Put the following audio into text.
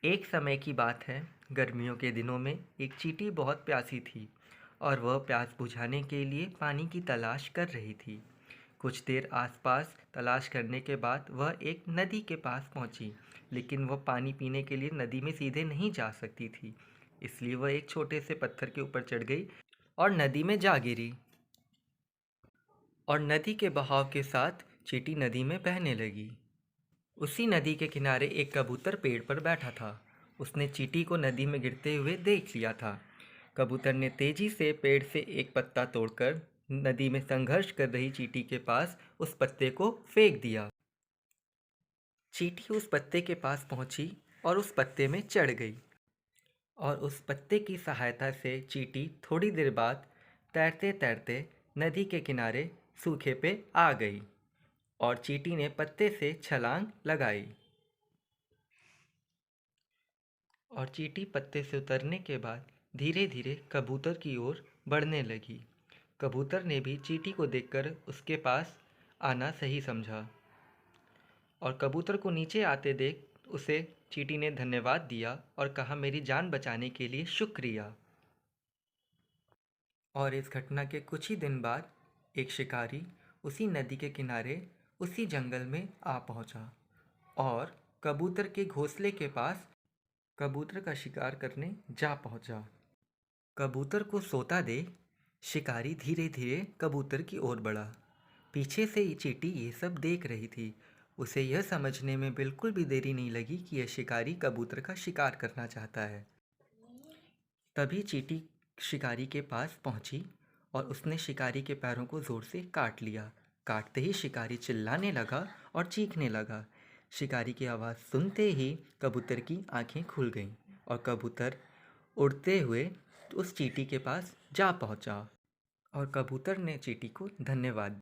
एक समय की बात है। गर्मियों के दिनों में एक चींटी बहुत प्यासी थी और वह प्यास बुझाने के लिए पानी की तलाश कर रही थी। कुछ देर आसपास तलाश करने के बाद वह एक नदी के पास पहुंची, लेकिन वह पानी पीने के लिए नदी में सीधे नहीं जा सकती थी। इसलिए वह एक छोटे से पत्थर के ऊपर चढ़ गई और नदी में जा गिरी। और नदी के बहाव के साथ चींटी नदी में बहने लगी। उसी नदी के किनारे एक कबूतर पेड़ पर बैठा था। उसने चींटी को नदी में गिरते हुए देख लिया था। कबूतर ने तेजी से पेड़ से एक पत्ता तोड़कर नदी में संघर्ष कर रही चींटी के पास उस पत्ते को फेंक दिया। चींटी उस पत्ते के पास पहुंची और उस पत्ते में चढ़ गई। और उस पत्ते की सहायता से चींटी थोड़ी देर बाद तैरते तैरते नदी के किनारे सूखे पे आ गई। और चींटी ने पत्ते से छलांग लगाई। और चींटी पत्ते से उतरने के बाद धीरे धीरे कबूतर की ओर बढ़ने लगी। कबूतर ने भी चींटी को देखकर उसके पास आना सही समझा और कबूतर को नीचे आते देख उसे चींटी ने धन्यवाद दिया और कहा, मेरी जान बचाने के लिए शुक्रिया। और इस घटना के कुछ ही दिन बाद एक शिकारी उसी नदी के किनारे उसी जंगल में आ पहुंचा और कबूतर के घोंसले के पास कबूतर का शिकार करने जा पहुंचा। कबूतर को सोता देख शिकारी धीरे धीरे कबूतर की ओर बढ़ा। पीछे से ये चींटी ये सब देख रही थी। उसे यह समझने में बिल्कुल भी देरी नहीं लगी कि यह शिकारी कबूतर का शिकार करना चाहता है। तभी चींटी शिकारी के पास पहुंची और उसने शिकारी के पैरों को ज़ोर से काट लिया। काटते ही शिकारी चिल्लाने लगा और चीखने लगा। शिकारी की आवाज़ सुनते ही कबूतर की आंखें खुल गईं और कबूतर उड़ते हुए उस चींटी के पास जा पहुंचा। और कबूतर ने चींटी को धन्यवाद